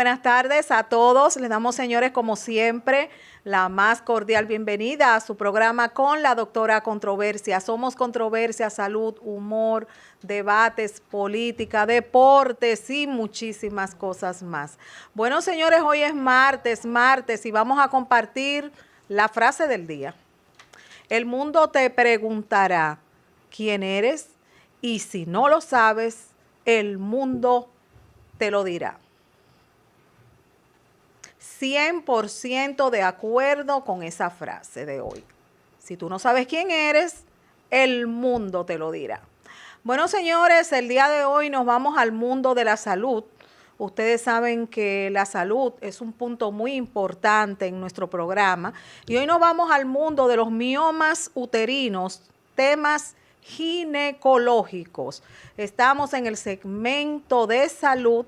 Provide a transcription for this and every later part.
buenas tardes a todos. Les damos, señores, como siempre, la más cordial bienvenida a su programa con la doctora Controversia. Somos controversia, salud, humor, debates, política, deportes y muchísimas cosas más. Bueno, señores, hoy es martes y vamos a compartir la frase del día. El mundo te preguntará quién eres y si no lo sabes, el mundo te lo dirá. 100% de acuerdo con esa frase de hoy. Si tú no sabes quién eres, el mundo te lo dirá. Bueno, señores, el día de hoy nos vamos al mundo de la salud. Ustedes saben que la salud es un punto muy importante en nuestro programa y hoy nos vamos al mundo de los miomas uterinos, temas ginecológicos. Estamos en el segmento de salud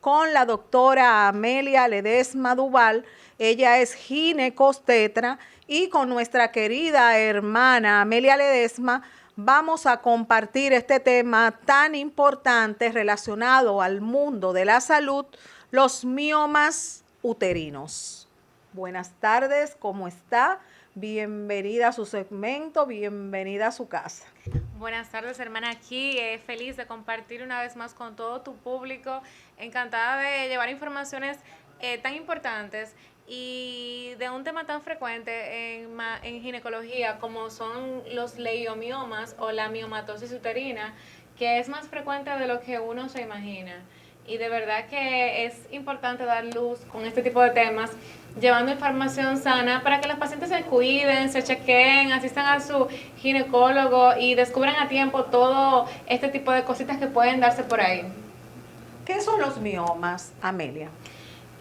con la doctora Amelia Ledesma Duval. Ella es ginecostetra y con nuestra querida hermana Amelia Ledesma vamos a compartir este tema tan importante relacionado al mundo de la salud, los miomas uterinos. Buenas tardes, ¿cómo está? Bienvenida a su segmento, bienvenida a su casa. Buenas tardes, hermana, aquí feliz de compartir una vez más con todo tu público, encantada de llevar informaciones tan importantes y de un tema tan frecuente en ginecología como son los leiomiomas o la miomatosis uterina, que es más frecuente de lo que uno se imagina. Y de verdad que es importante dar luz con este tipo de temas, llevando información sana para que los pacientes se cuiden, se chequeen, asistan a su ginecólogo y descubran a tiempo todo este tipo de cositas que pueden darse por ahí. ¿Qué son los miomas, Amelia?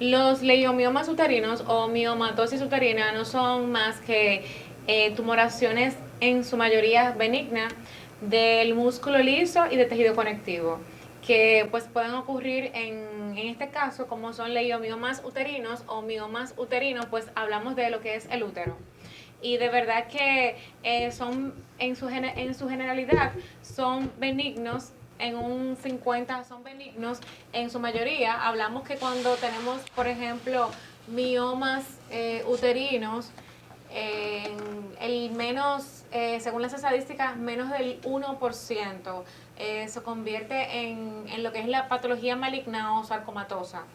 Los leiomiomas uterinos o miomatosis uterina no son más que tumoraciones en su mayoría benigna del músculo liso y de tejido conectivo, que pues pueden ocurrir en este caso, como son leiomiomas uterinos o miomas uterinos, pues hablamos de lo que es el útero. Y de verdad que son en su generalidad son benignos, en un 50 son benignos en su mayoría. Hablamos que cuando tenemos, por ejemplo, miomas uterinos, el menos, según las estadísticas, menos del 1% se convierte en lo que es la patología maligna o sarcomatosa.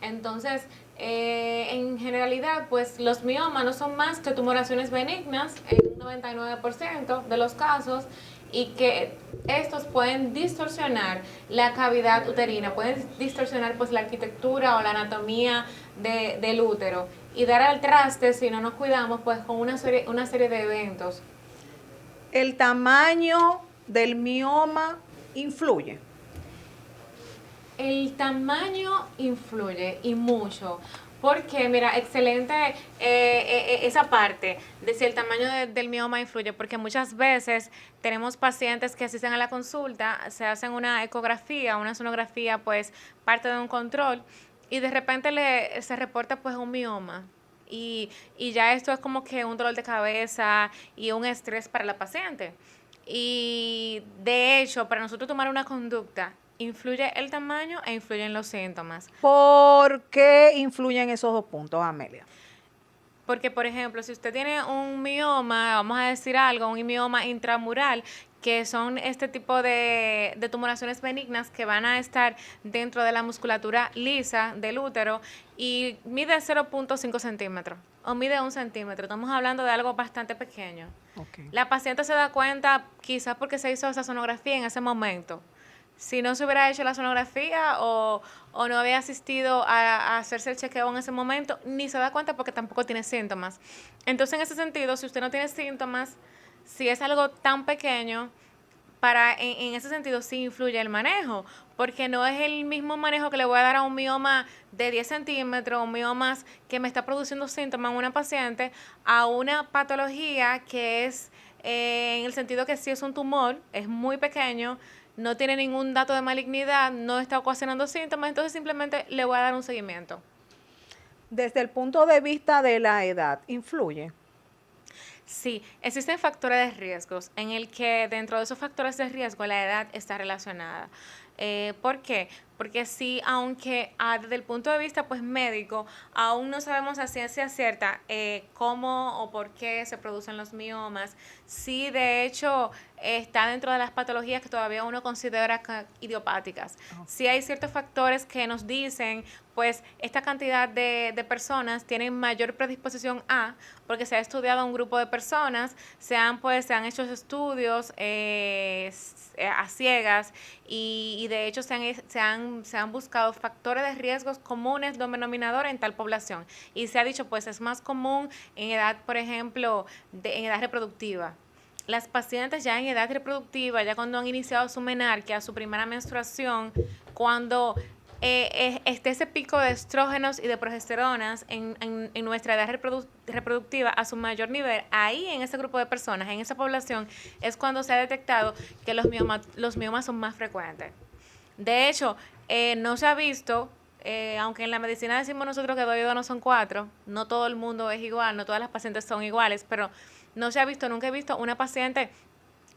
Entonces, en generalidad, pues los miomas no son más que tumoraciones benignas en un 99% de los casos y que estos pueden distorsionar la cavidad uterina, pueden distorsionar pues la arquitectura o la anatomía del útero y dar al traste, si no nos cuidamos, pues con una serie de eventos. ¿El tamaño del mioma influye? El tamaño influye y mucho. Porque, mira, excelente esa parte de si el tamaño del mioma influye, porque muchas veces tenemos pacientes que asisten a la consulta, se hacen una ecografía, una sonografía, pues parte de un control, y de repente se reporta pues un mioma. Y ya esto es como que un dolor de cabeza y un estrés para la paciente. Y de hecho, para nosotros tomar una conducta, influye el tamaño e influyen los síntomas. ¿Por qué influyen esos dos puntos, Amelia? Porque, por ejemplo, si usted tiene un mioma, vamos a decir algo, un mioma intramural, que son este tipo de tumoraciones benignas que van a estar dentro de la musculatura lisa del útero y mide 0.5 centímetros o mide 1 centímetro. Estamos hablando de algo bastante pequeño. Okay. La paciente se da cuenta quizás porque se hizo esa sonografía en ese momento. Si no se hubiera hecho la sonografía o no había asistido a hacerse el chequeo en ese momento, ni se da cuenta porque tampoco tiene síntomas. Entonces, en ese sentido, si usted no tiene síntomas, si es algo tan pequeño, en ese sentido sí influye el manejo, porque no es el mismo manejo que le voy a dar a un mioma de 10 centímetros, un mioma que me está produciendo síntomas en una paciente, a una patología que es, en el sentido que sí es un tumor, es muy pequeño, no tiene ningún dato de malignidad, no está ocasionando síntomas, entonces simplemente le voy a dar un seguimiento. Desde el punto de vista de la edad, ¿influye? Sí, existen factores de riesgos en el que dentro de esos factores de riesgo la edad está relacionada. ¿Por qué? Porque sí, aunque desde el punto de vista pues médico, aún no sabemos a ciencia cierta cómo o por qué se producen los miomas, sí de hecho está dentro de las patologías que todavía uno considera idiopáticas. Sí hay ciertos factores que nos dicen, pues esta cantidad de personas tienen mayor predisposición porque se ha estudiado un grupo de personas, se han hecho estudios a ciegas y de hecho se han buscado factores de riesgos comunes denominador en tal población. Y se ha dicho, pues es más común en edad, por ejemplo, en edad reproductiva. Las pacientes ya en edad reproductiva, ya cuando han iniciado su menarquia, su primera menstruación, cuando esté ese pico de estrógenos y de progesteronas en nuestra edad reproductiva a su mayor nivel, ahí en ese grupo de personas, en esa población, es cuando se ha detectado que los miomas son más frecuentes. De hecho, no se ha visto, aunque en la medicina decimos nosotros que 2 y 2 no son 4, no todo el mundo es igual, no todas las pacientes son iguales, pero no se ha visto, nunca he visto una paciente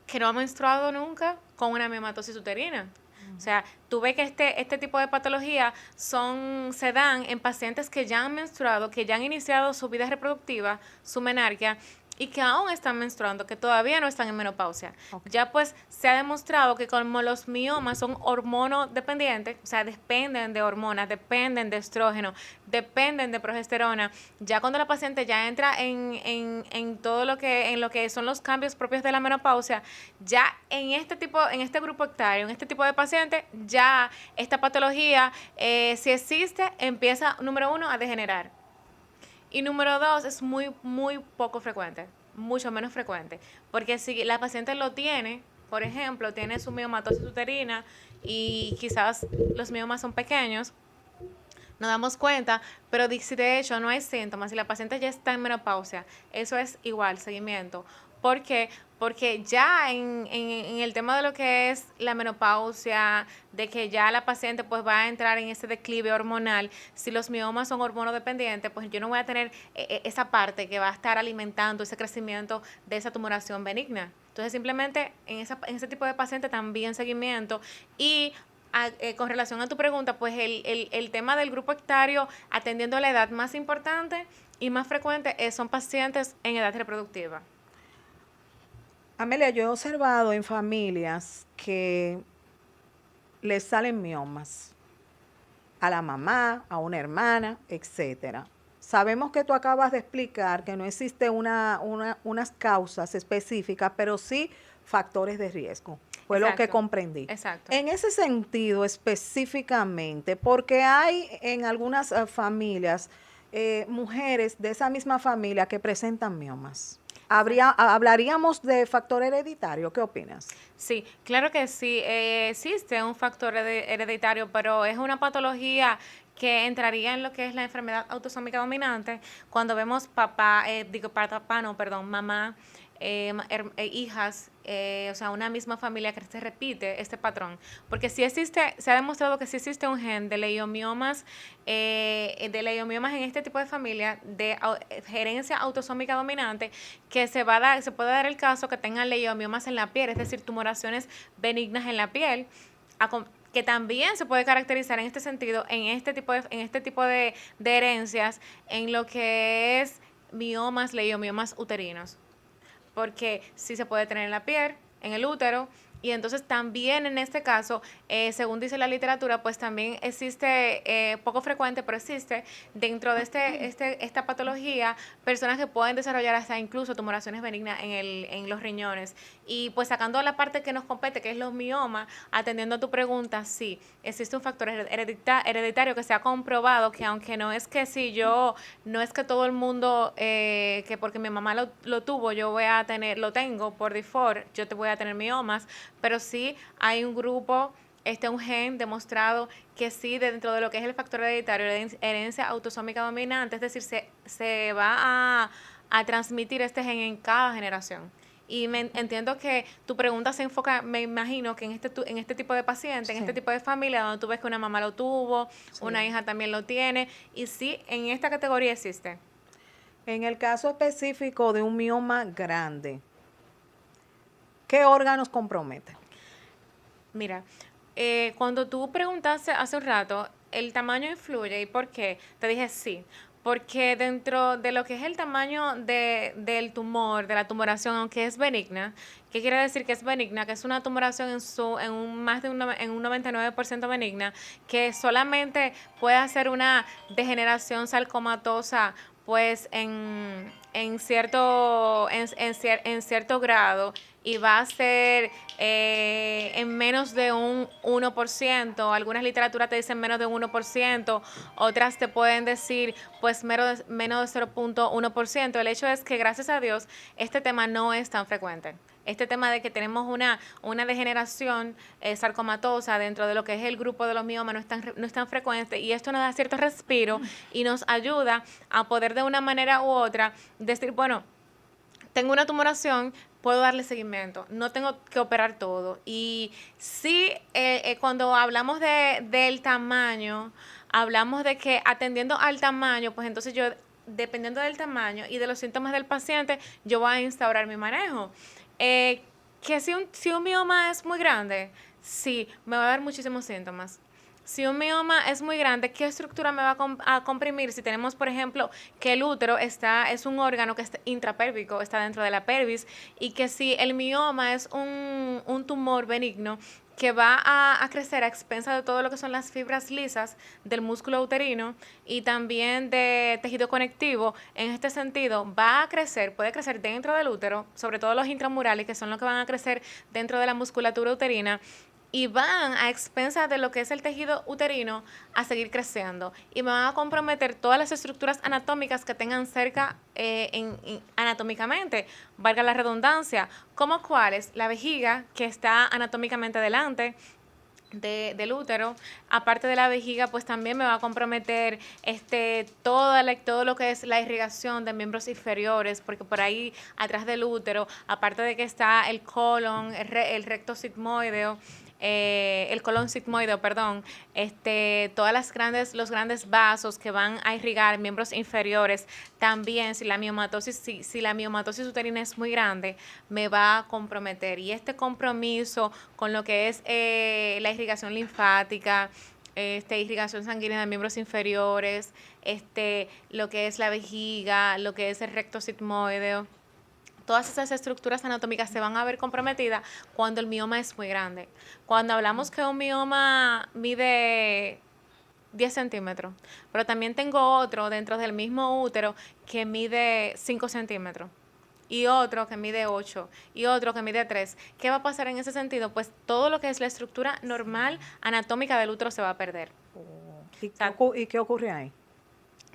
que no ha menstruado nunca con una miomatosis uterina. O sea, tú ves que este tipo de patología se dan en pacientes que ya han menstruado, que ya han iniciado su vida reproductiva, su menarquia, y que aún están menstruando, que todavía no están en menopausia. Okay. Ya pues se ha demostrado que como los miomas son hormonodependientes, o sea, dependen de hormonas, dependen de estrógeno, dependen de progesterona, ya cuando la paciente ya entra en todo lo que son los cambios propios de la menopausia, ya en este grupo etario, en este tipo de pacientes, ya esta patología, si existe, empieza, número 1, a degenerar. Y número 2, es muy, muy poco frecuente, mucho menos frecuente. Porque si la paciente lo tiene, por ejemplo, tiene su miomatosis uterina y quizás los miomas son pequeños, nos damos cuenta, pero si de hecho no hay síntomas, si la paciente ya está en menopausia, eso es igual, seguimiento. ¿Por qué? Porque ya en el tema de lo que es la menopausia, de que ya la paciente pues va a entrar en ese declive hormonal, si los miomas son hormonodependientes, pues yo no voy a tener esa parte que va a estar alimentando ese crecimiento de esa tumoración benigna. Entonces simplemente en ese tipo de paciente también seguimiento y con relación a tu pregunta, pues el tema del grupo etario atendiendo a la edad más importante y más frecuente son pacientes en edad reproductiva. Amelia, yo he observado en familias que les salen miomas a la mamá, a una hermana, etcétera. Sabemos que tú acabas de explicar que no existe unas causas específicas, pero sí factores de riesgo. Fue exacto, lo que comprendí. Exacto. En ese sentido específicamente, porque hay en algunas familias mujeres de esa misma familia que presentan miomas. ¿Hablaríamos de factor hereditario? ¿Qué opinas? Sí, claro que sí. Existe un factor hereditario, pero es una patología que entraría en lo que es la enfermedad autosómica dominante cuando vemos mamá, hijas, o sea, una misma familia que se repite este patrón. Porque si existe, se ha demostrado que si existe un gen de leiomiomas en este tipo de familia de gerencia autosómica dominante, que se puede dar el caso que tengan leiomiomas en la piel, es decir, tumoraciones benignas en la piel, que también se puede caracterizar en este sentido, en este tipo de herencias, en lo que es leiomiomas uterinos. Porque sí se puede tener en la piel, en el útero, y entonces también en este caso, según dice la literatura, pues también existe, poco frecuente, pero existe dentro de esta patología, personas que pueden desarrollar hasta incluso tumoraciones benignas en los riñones. Y pues sacando la parte que nos compete, que es los miomas, atendiendo a tu pregunta, sí, existe un factor hereditario que se ha comprobado que aunque no es que no es que todo el mundo, que porque mi mamá lo tuvo, lo tengo por default, yo te voy a tener miomas, pero sí hay un grupo, un gen demostrado que sí, dentro de lo que es el factor hereditario, herencia autosómica dominante, es decir, se va a transmitir este gen en cada generación. Y entiendo que tu pregunta se enfoca, me imagino, que en este tipo de paciente, en este tipo de familia, donde tú ves que una mamá lo tuvo, una hija también lo tiene, y sí, en esta categoría existe. En el caso específico de un mioma grande, ¿qué órganos comprometen? Mira, Cuando tú preguntaste hace un rato, ¿el tamaño influye? ¿Y por qué? Te dije sí. Porque dentro de lo que es el tamaño del tumor, de la tumoración, aunque es benigna, ¿qué quiere decir que es benigna? Que es una tumoración en un más de en un 99% benigna, que solamente puede hacer una degeneración sarcomatosa pues en cierto grado y va a ser en menos de un 1%. Algunas literaturas te dicen menos de un 1%, otras te pueden decir pues menos de 0,1%. El hecho es que gracias a Dios este tema no es tan frecuente. Este tema de que tenemos una degeneración sarcomatosa dentro de lo que es el grupo de los miomas no es tan frecuente, y esto nos da cierto respiro y nos ayuda a poder de una manera u otra decir, bueno, tengo una tumoración, puedo darle seguimiento, no tengo que operar todo. Y sí, cuando hablamos del tamaño, hablamos de que atendiendo al tamaño, pues entonces yo, dependiendo del tamaño y de los síntomas del paciente, yo voy a instaurar mi manejo. Que si un mioma es muy grande, sí, me va a dar muchísimos síntomas. Si un mioma es muy grande, ¿qué estructura me va a comprimir? Si tenemos, por ejemplo, que el útero es un órgano que es intrapélvico, está dentro de la pelvis, y que si el mioma es un tumor benigno que va a crecer a expensas de todo lo que son las fibras lisas del músculo uterino y también de tejido conectivo, en este sentido va a crecer, puede crecer dentro del útero, sobre todo los intramurales, que son los que van a crecer dentro de la musculatura uterina, y van a expensas de lo que es el tejido uterino a seguir creciendo y me van a comprometer todas las estructuras anatómicas que tengan cerca anatómicamente, valga la redundancia, como cuáles, la vejiga, que está anatómicamente delante del útero. Aparte de la vejiga, pues también me va a comprometer todo lo que es la irrigación de miembros inferiores, porque por ahí atrás del útero, aparte de que está el colon, el recto sigmoideo, el colon sigmoideo, perdón, los grandes vasos que van a irrigar miembros inferiores. También si la miomatosis uterina es muy grande, me va a comprometer. Y este compromiso con lo que es la irrigación linfática, irrigación sanguínea de miembros inferiores, lo que es la vejiga, lo que es el recto sigmoideo, todas esas estructuras anatómicas se van a ver comprometidas cuando el mioma es muy grande. Cuando hablamos que un mioma mide 10 centímetros, pero también tengo otro dentro del mismo útero que mide 5 centímetros, y otro que mide 8, y otro que mide 3. ¿Qué va a pasar en ese sentido? Pues todo lo que es la estructura normal anatómica del útero se va a perder. ¿Y qué ocurre ahí?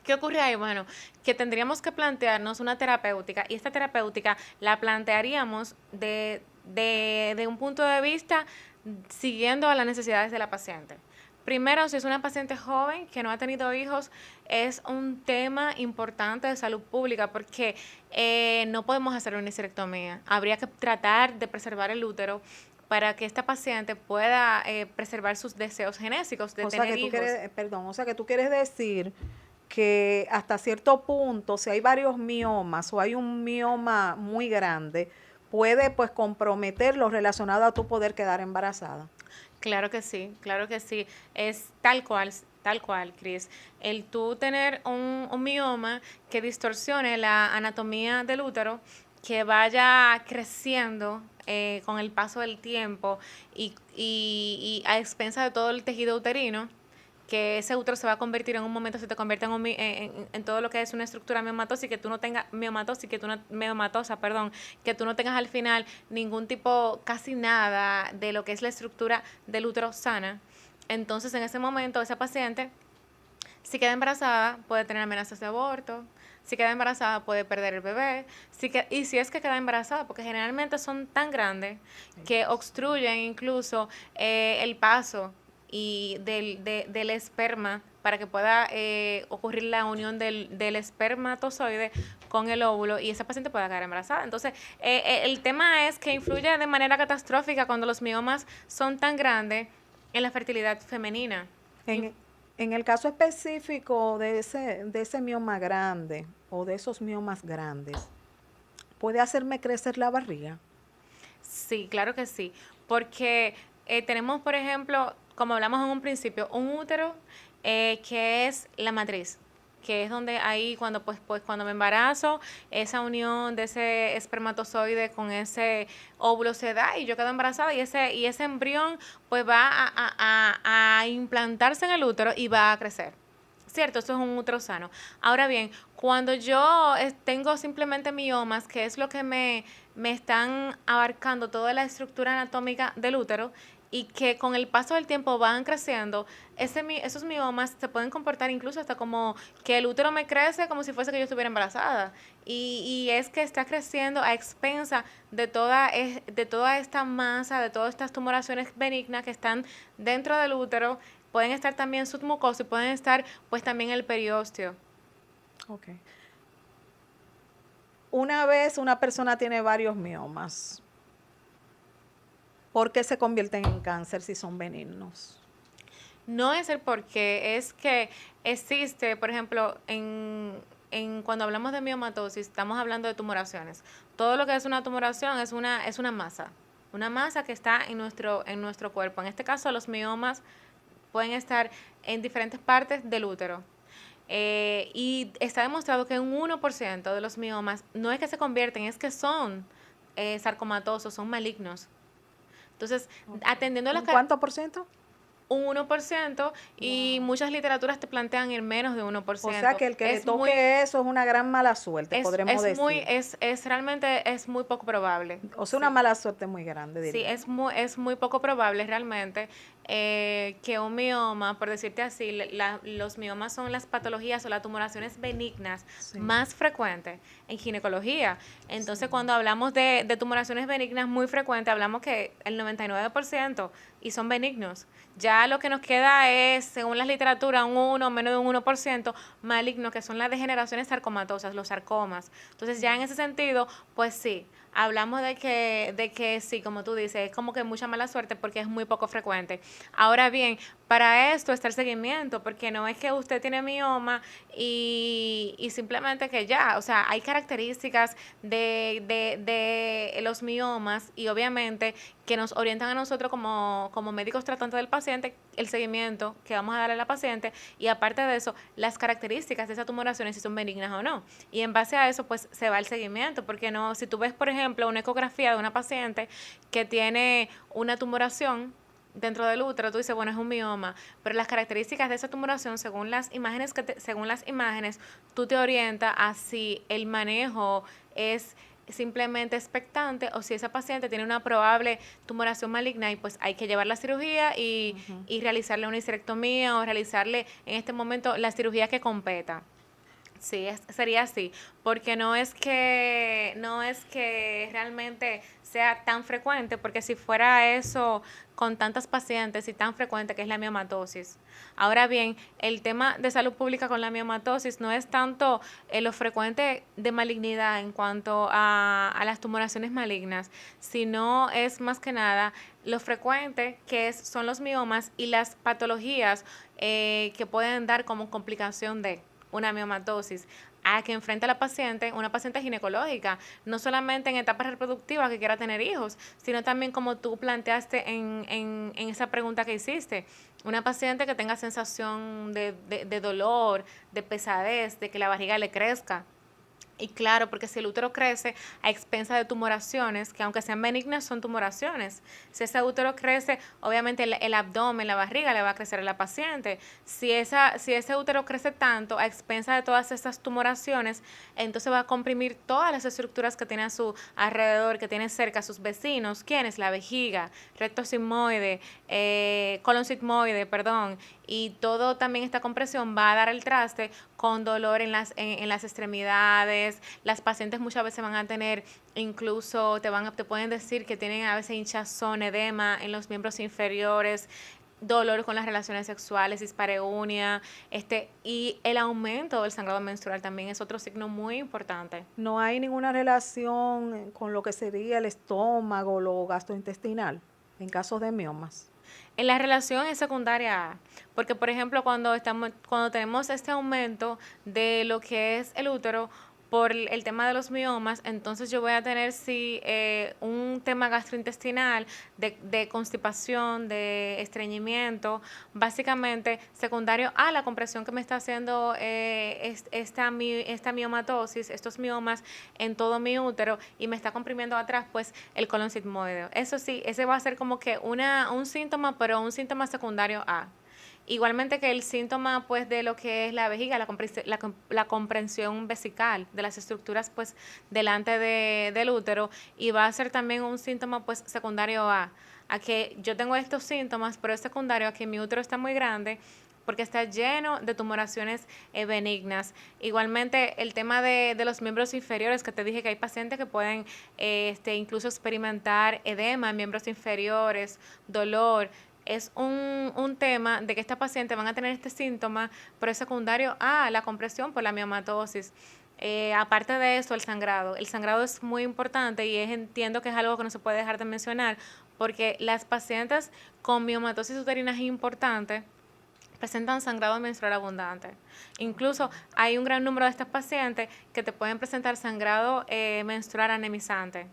¿Qué ocurre ahí? Bueno, que tendríamos que plantearnos una terapéutica, y esta terapéutica la plantearíamos de un punto de vista siguiendo a las necesidades de la paciente. Primero, si es una paciente joven que no ha tenido hijos, es un tema importante de salud pública porque no podemos hacer una histerectomía. Habría que tratar de preservar el útero para que esta paciente pueda preservar sus deseos genéticos de tener hijos. O sea que tú quieres decir que hasta cierto punto, si hay varios miomas o hay un mioma muy grande, puede pues comprometer lo relacionado a tu poder quedar embarazada. Claro que sí, claro que sí. Es tal cual, Cris. El tú tener un mioma que distorsione la anatomía del útero, que vaya creciendo con el paso del tiempo y a expensa de todo el tejido uterino, que ese útero se va a convertir en un momento, se te convierte en todo lo que es una estructura miomatosa, y que tú no tengas miomatosa, perdón, que tú no tengas al final ningún tipo, casi nada de lo que es la estructura del útero sana. Entonces, en ese momento, esa paciente, si queda embarazada, puede tener amenazas de aborto. Si queda embarazada, puede perder el bebé. Y si es que queda embarazada, porque generalmente son tan grandes que obstruyen incluso el paso del esperma para que pueda ocurrir la unión del espermatozoide con el óvulo y esa paciente pueda quedar embarazada. Entonces, el tema es que influye de manera catastrófica cuando los miomas son tan grandes en la fertilidad femenina. En el caso específico de ese mioma grande o de esos miomas grandes, ¿puede hacerme crecer la barriga? Sí, claro que sí, porque tenemos, por ejemplo, como hablamos en un principio, un útero que es la matriz, que es donde ahí pues cuando me embarazo, esa unión de ese espermatozoide con ese óvulo se da y yo quedo embarazada y ese embrión pues va a implantarse en el útero y va a crecer. Cierto, eso es un útero sano. Ahora bien, cuando yo tengo simplemente miomas, que es lo que me están abarcando toda la estructura anatómica del útero y que con el paso del tiempo van creciendo, esos miomas se pueden comportar incluso hasta como que el útero me crece como si fuese que yo estuviera embarazada. Y es que está creciendo a expensa de toda esta masa, de todas estas tumoraciones benignas que están dentro del útero. Pueden estar también submucosos y pueden estar pues también el periósteo. Ok. Una vez una persona tiene varios miomas, ¿por qué se convierten en cáncer si son benignos? No es el porqué, es que existe, por ejemplo, cuando hablamos de miomatosis, estamos hablando de tumoraciones. Todo lo que es una tumoración es una masa que está en nuestro cuerpo. En este caso, los miomas pueden estar en diferentes partes del útero. Y está demostrado que un 1% de los miomas no es que se convierten, es que son sarcomatosos, son malignos. Entonces, Okay. atendiendo a las ¿Un cuánto por ciento? un 1% y Wow. muchas literaturas te plantean ir menos de O sea 1%. que el que le Es muy, toque eso es una gran mala suerte, podremos decir. realmente es muy poco probable. O sea, una Sí. mala suerte muy grande, Sí, diríamos. es muy poco probable realmente que un mioma, por decirte así, los miomas son las patologías o las tumoraciones benignas Sí, más frecuentes en ginecología. Entonces, sí. cuando hablamos de tumoraciones benignas muy frecuentes, hablamos que el 99% y son benignos. Ya lo que nos queda es, según las literaturas, un 1, menos de un 1% maligno, que son las degeneraciones sarcomatosas, los sarcomas. Entonces, ya en ese sentido, pues sí, hablamos de que sí, como tú dices, es como que mucha mala suerte porque es muy poco frecuente. Ahora bien, para esto está el seguimiento, porque no es que usted tiene mioma y simplemente que ya, o sea, hay características de los miomas y obviamente que nos orientan a nosotros como médicos tratantes del paciente, el seguimiento que vamos a darle a la paciente y aparte de eso, las características de esas tumoraciones, si son benignas o no. Y en base a eso, pues se va el seguimiento, porque no, si tú ves, por ejemplo, una ecografía de una paciente que tiene una tumoración dentro del útero, tú dices, bueno, es un mioma, pero las características de esa tumoración, según las imágenes, tú te orientas a si el manejo es simplemente expectante o si esa paciente tiene una probable tumoración maligna y pues hay que llevarla a cirugía Ujú. y realizarle una histerectomía o realizarle en este momento la cirugía que competa. Sí, sería así, porque no es que realmente sea tan frecuente, porque si fuera eso con tantas pacientes y tan frecuente que es la miomatosis. Ahora bien, el tema de salud pública con la miomatosis no es tanto lo frecuente de malignidad en cuanto a las tumoraciones malignas, sino es más que nada lo frecuente son los miomas y las patologías que pueden dar como complicación de una miomatosis a que enfrenta la paciente, una paciente ginecológica, no solamente en etapas reproductivas que quiera tener hijos, sino también como tú planteaste en esa pregunta que hiciste, una paciente que tenga sensación de dolor, de pesadez, de que la barriga le crezca. Y claro, porque si el útero crece a expensa de tumoraciones, que aunque sean benignas, son tumoraciones. Si ese útero crece, obviamente el abdomen, la barriga le va a crecer a la paciente. Si ese útero crece tanto a expensa de todas estas tumoraciones, entonces va a comprimir todas las estructuras que tiene a su alrededor, que tiene cerca a sus vecinos. ¿Quién es? La vejiga, recto sigmoide, colon sigmoide, perdón. Y todo también esta compresión va a dar el traste con dolor en las extremidades. Las pacientes muchas veces van a tener, incluso te pueden decir que tienen a veces hinchazón, edema en los miembros inferiores, dolor con las relaciones sexuales, dispareunia, y el aumento del sangrado menstrual también es otro signo muy importante. No hay ninguna relación con lo que sería el estómago, lo gastrointestinal, en casos de miomas. En la relación es secundaria, porque por ejemplo cuando tenemos este aumento de lo que es el útero, por el tema de los miomas, entonces yo voy a tener un tema gastrointestinal, de constipación, de estreñimiento, básicamente secundario a la compresión que me está haciendo esta miomatosis, estos miomas en todo mi útero y me está comprimiendo atrás, pues el colon sigmoideo. Eso sí, ese va a ser como que un síntoma, pero un síntoma secundario a. Igualmente que el síntoma pues de lo que es la vejiga, la comprensión vesical de las estructuras pues delante del útero, y va a ser también un síntoma pues secundario a que yo tengo estos síntomas, pero es secundario a que mi útero está muy grande porque está lleno de tumoraciones benignas. Igualmente el tema de los miembros inferiores, que te dije que hay pacientes que pueden incluso experimentar edema en miembros inferiores, dolor. Es un tema de que estas pacientes van a tener este síntoma, pero es secundario a la compresión por la miomatosis. Aparte de eso, el sangrado. El sangrado es muy importante y entiendo que es algo que no se puede dejar de mencionar, porque las pacientes con miomatosis uterina es importante presentan sangrado menstrual abundante. Incluso hay un gran número de estas pacientes que te pueden presentar sangrado menstrual anemizante.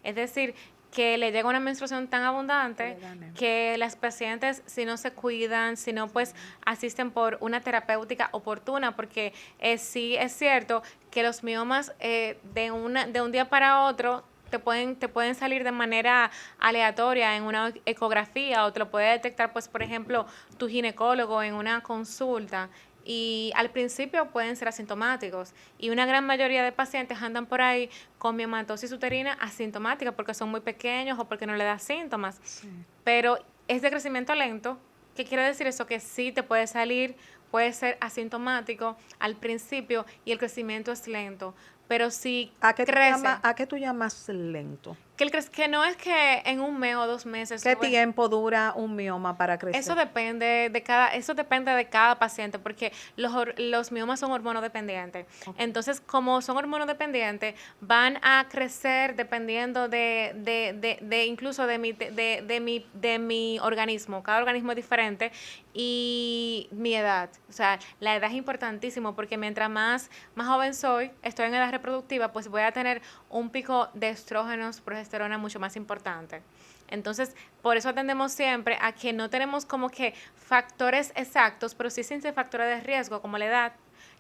Es decir, que le llega una menstruación tan abundante que las pacientes, si no se cuidan, si no pues asisten por una terapéutica oportuna, porque sí es cierto que los miomas de un día para otro te pueden salir de manera aleatoria en una ecografía, o te lo puede detectar pues por ejemplo tu ginecólogo en una consulta. Y al principio pueden ser asintomáticos, y una gran mayoría de pacientes andan por ahí con miomatosis uterina asintomática porque son muy pequeños o porque no le da síntomas. Sí. Pero es de crecimiento lento. ¿Qué quiere decir eso? Que sí te puede salir, puede ser asintomático al principio y el crecimiento es lento. Pero si ¿A qué tú llamas lento? Que no es que en un mes o 2 meses. ¿Qué tiempo dura un mioma para crecer? Eso depende de cada paciente, porque los miomas son hormonodependientes. Okay. Entonces, como son hormonodependientes, van a crecer dependiendo incluso de mi organismo. Cada organismo es diferente, y mi edad. O sea, la edad es importantísimo, porque mientras más joven soy, estoy en edad reproductiva, pues voy a tener un pico de estrógenos, progesterona mucho más importante. Entonces, por eso atendemos siempre a que no tenemos como que factores exactos, pero sí existen factores de riesgo, como la edad.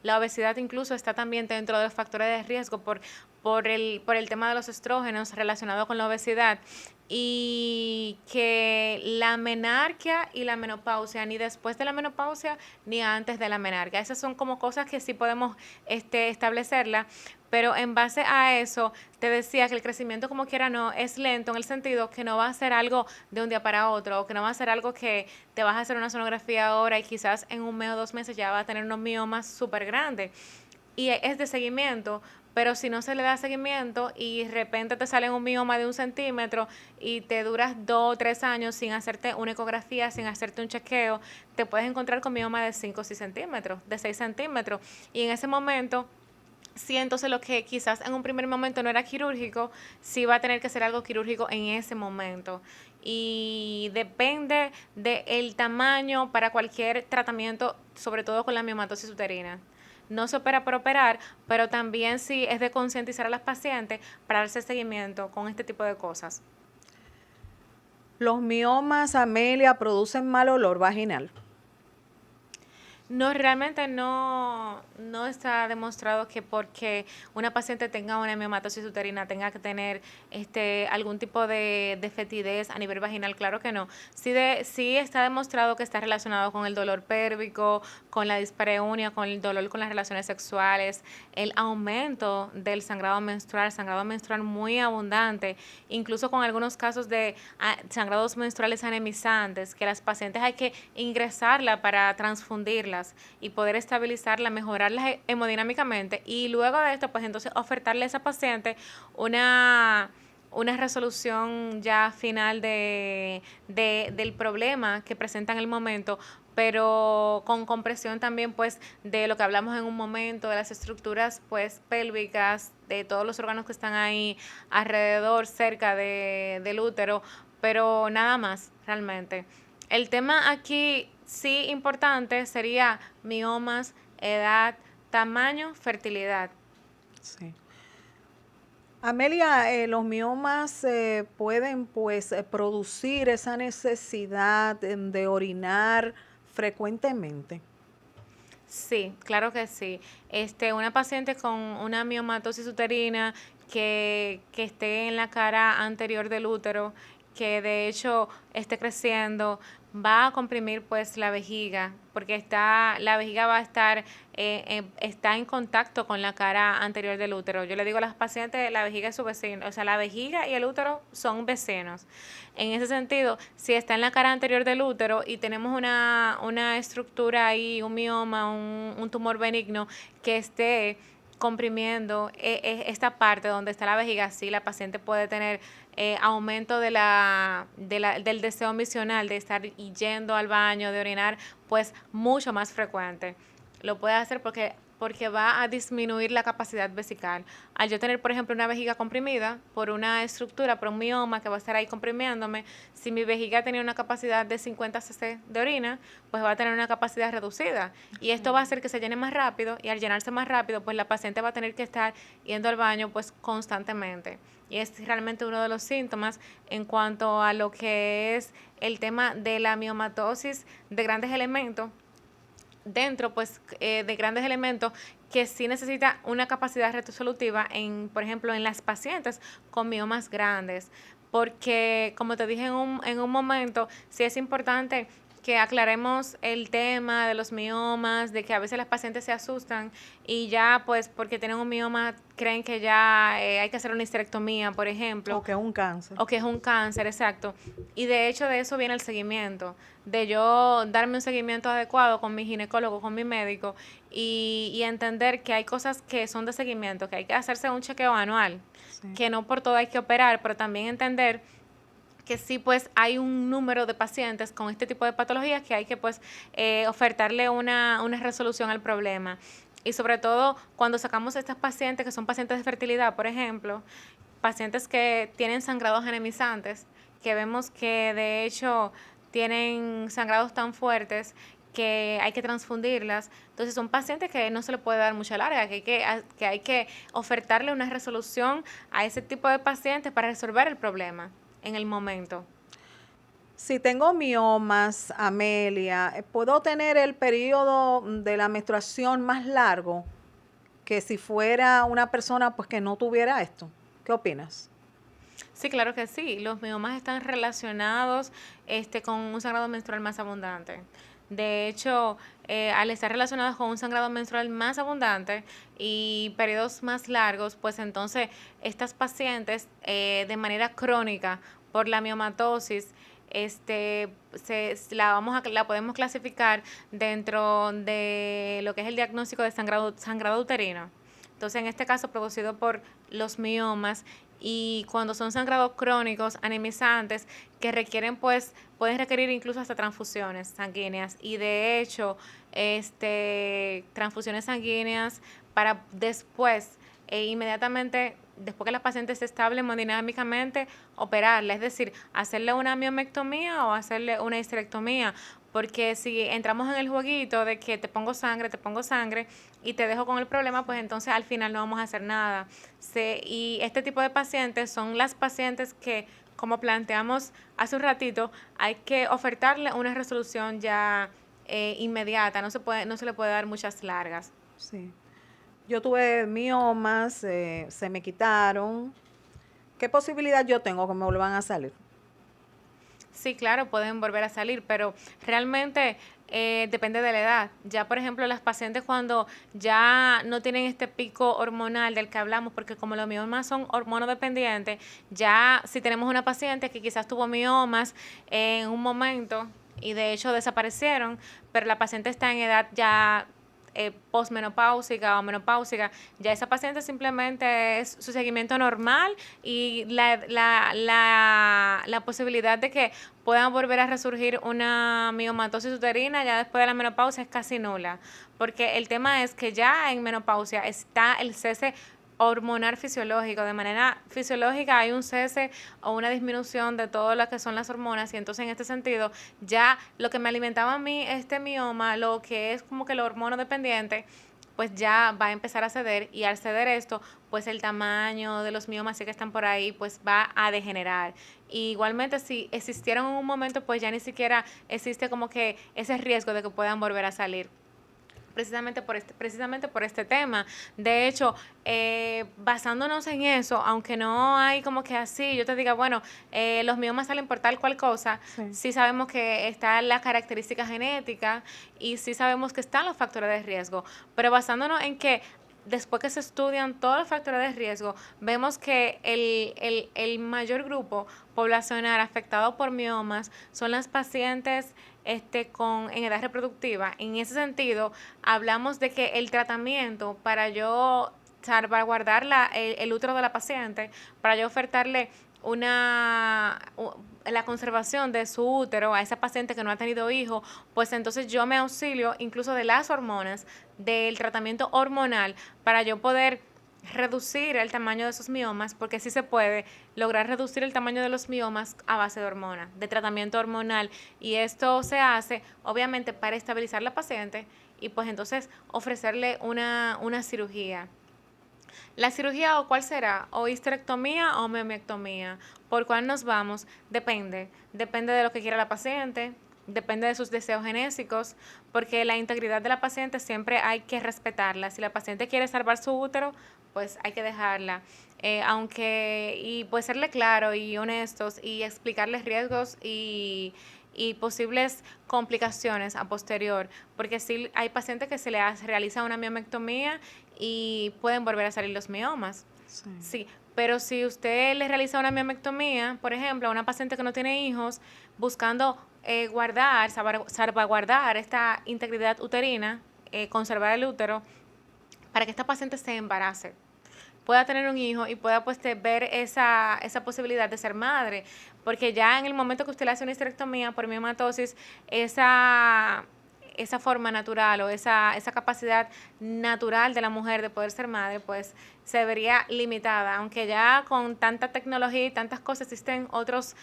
La obesidad incluso está también dentro de los factores de riesgo por el tema de los estrógenos relacionado con la obesidad. Y que la menarquia y la menopausia, ni después de la menopausia ni antes de la menarquia. Esas son como cosas que sí podemos establecerla. Pero en base a eso, te decía que el crecimiento como quiera no es lento, en el sentido que no va a ser algo de un día para otro, o que no va a ser algo que te vas a hacer una sonografía ahora y quizás en un mes o 2 meses ya va a tener unos miomas súper grandes. Y es de seguimiento, pero si no se le da seguimiento y de repente te sale un mioma de 1 centímetro y te duras 2 o 3 años sin hacerte una ecografía, sin hacerte un chequeo, te puedes encontrar con mioma de 5 o 6 centímetros, de 6 centímetros. Y en ese momento, sí, entonces lo que quizás en un primer momento no era quirúrgico, sí va a tener que ser algo quirúrgico en ese momento. Y depende del tamaño para cualquier tratamiento, sobre todo con la miomatosis uterina. No se opera por operar, pero también sí es de concientizar a las pacientes para darse seguimiento con este tipo de cosas. ¿Los miomas, Amelia, producen mal olor vaginal? No, realmente no está demostrado que porque una paciente tenga una miomatosis uterina tenga que tener algún tipo de fetidez a nivel vaginal. Claro que no. Sí está demostrado que está relacionado con el dolor pélvico, con la dispareunia, con el dolor con las relaciones sexuales, el aumento del sangrado menstrual muy abundante, incluso con algunos casos de sangrados menstruales anemizantes, que las pacientes hay que ingresarla para transfundirla y poder estabilizarla, mejorarla hemodinámicamente, y luego de esto pues entonces ofertarle a esa paciente una resolución ya final del problema que presenta en el momento, pero con compresión también pues de lo que hablamos en un momento, de las estructuras pues pélvicas, de todos los órganos que están ahí alrededor, cerca del útero, pero nada más realmente. El tema aquí sí importante sería miomas, edad, tamaño, fertilidad. Sí. Amelia, los miomas pueden pues producir esa necesidad de orinar frecuentemente. Sí, claro que sí. Una paciente con una miomatosis uterina que esté en la cara anterior del útero, que de hecho esté creciendo, va a comprimir pues la vejiga, porque la vejiga va a estar, está en contacto con la cara anterior del útero. Yo le digo a las pacientes, la vejiga es su vecino, o sea, la vejiga y el útero son vecinos. En ese sentido, si está en la cara anterior del útero y tenemos una estructura ahí, un mioma, un tumor benigno que esté comprimiendo esta parte donde está la vejiga, sí, la paciente puede tener aumento del deseo misional, de estar yendo al baño, de orinar, pues mucho más frecuente. Lo puede hacer porque va a disminuir la capacidad vesical. Al yo tener, por ejemplo, una vejiga comprimida por una estructura, por un mioma que va a estar ahí comprimiéndome, si mi vejiga tenía una capacidad de 50 cc de orina, pues va a tener una capacidad reducida. Y esto va a hacer que se llene más rápido, y al llenarse más rápido, pues la paciente va a tener que estar yendo al baño pues constantemente. Y es realmente uno de los síntomas en cuanto a lo que es el tema de la miomatosis de grandes elementos, dentro pues de grandes elementos, que sí necesita una capacidad resolutiva por ejemplo, en las pacientes con miomas grandes, porque como te dije en un momento, sí es importante que aclaremos el tema de los miomas, de que a veces las pacientes se asustan y ya pues porque tienen un mioma creen que ya hay que hacer una histerectomía, por ejemplo. O que es un cáncer. O que es un cáncer, exacto. Y de hecho de eso viene el seguimiento, de yo darme un seguimiento adecuado con mi ginecólogo, con mi médico, y entender que hay cosas que son de seguimiento, que hay que hacerse un chequeo anual, Sí. que no por todo hay que operar, pero también entender que sí pues hay un número de pacientes con este tipo de patologías que hay que pues ofertarle una resolución al problema. Y sobre todo cuando sacamos a estas pacientes que son pacientes de fertilidad, por ejemplo, pacientes que tienen sangrados anemizantes, que vemos que de hecho tienen sangrados tan fuertes que hay que transfundirlas. Entonces son pacientes que no se le puede dar mucha larga, que hay que ofertarle una resolución a ese tipo de pacientes para resolver el problema en el momento. Si tengo miomas, Amelia, ¿puedo tener el periodo de la menstruación más largo que si fuera una persona pues que no tuviera esto? ¿Qué opinas? Sí, claro que sí. Los miomas están relacionados con un sangrado menstrual más abundante. De hecho, al estar relacionados con un sangrado menstrual más abundante y periodos más largos, pues entonces estas pacientes de manera crónica por la miomatosis, la podemos clasificar dentro de lo que es el diagnóstico de sangrado uterino. Entonces, en este caso, producido por los miomas, y cuando son sangrados crónicos, anemizantes, que requieren, pues, pueden requerir incluso hasta transfusiones sanguíneas. Y de hecho, transfusiones sanguíneas para después, inmediatamente, después que la paciente esté estable hemodinámicamente, operarla, es decir, hacerle una miomectomía o hacerle una histerectomía, porque si entramos en el jueguito de que te pongo sangre y te dejo con el problema, pues entonces al final no vamos a hacer nada. Y este tipo de pacientes son las pacientes que, como planteamos hace un ratito, hay que ofertarle una resolución ya inmediata, no se le puede dar muchas largas. Sí. Yo tuve miomas, se me quitaron. ¿Qué posibilidad yo tengo que me vuelvan a salir? Sí, claro, pueden volver a salir, pero realmente depende de la edad. Ya, por ejemplo, las pacientes cuando ya no tienen este pico hormonal del que hablamos, porque como los miomas son hormonodependientes, ya si tenemos una paciente que quizás tuvo miomas en un momento y de hecho desaparecieron, pero la paciente está en edad ya posmenopáusica o menopáusica, ya esa paciente simplemente es su seguimiento normal, y la posibilidad de que puedan volver a resurgir una miomatosis uterina ya después de la menopausia es casi nula, porque el tema es que ya en menopausia está el cese hormonal fisiológico. De manera fisiológica hay un cese o una disminución de todo lo que son las hormonas, y entonces en este sentido ya lo que me alimentaba a mí este mioma, lo que es como que lo hormono dependiente, pues ya va a empezar a ceder, y al ceder esto, pues el tamaño de los miomas que están por ahí, pues va a degenerar. Y igualmente, si existieron en un momento, pues ya ni siquiera existe como que ese riesgo de que puedan volver a salir precisamente por este tema. De hecho, basándonos en eso, aunque no hay como que así, yo te diga, bueno, los miomas salen por tal cual cosa, Sí. sí sabemos que está la característica genética y sí sabemos que están los factores de riesgo, pero basándonos en que después que se estudian todos los factores de riesgo, vemos que el mayor grupo poblacional afectado por miomas son las pacientes en edad reproductiva. En ese sentido, hablamos de que el tratamiento para yo salvaguardar el útero de la paciente, para yo ofertarle la conservación de su útero a esa paciente que no ha tenido hijos, pues entonces yo me auxilio incluso de las hormonas, del tratamiento hormonal, para yo poder reducir el tamaño de esos miomas, porque sí se puede lograr reducir el tamaño de los miomas a base de hormona, de tratamiento hormonal, y esto se hace obviamente para estabilizar la paciente y pues entonces ofrecerle una cirugía. La cirugía, o cuál será, o histerectomía o memiectomía, por cuál nos vamos, depende de lo que quiera la paciente, depende de sus deseos genéticos, porque la integridad de la paciente siempre hay que respetarla. Si la paciente quiere salvar su útero, pues hay que dejarla. Y pues serle claro y honestos y explicarles riesgos y posibles complicaciones a posterior, porque sí hay pacientes que se les realiza una miomectomía y pueden volver a salir los miomas. Sí. Sí, pero si usted le realiza una miomectomía, por ejemplo, a una paciente que no tiene hijos, buscando salvaguardar esta integridad uterina, conservar el útero, para que esta paciente se embarace, pueda tener un hijo y pueda pues ver esa posibilidad de ser madre, porque ya en el momento que usted le hace una histerectomía por miomatosis, esa forma natural o esa capacidad natural de la mujer de poder ser madre, pues se vería limitada, aunque ya con tanta tecnología y tantas cosas existen otros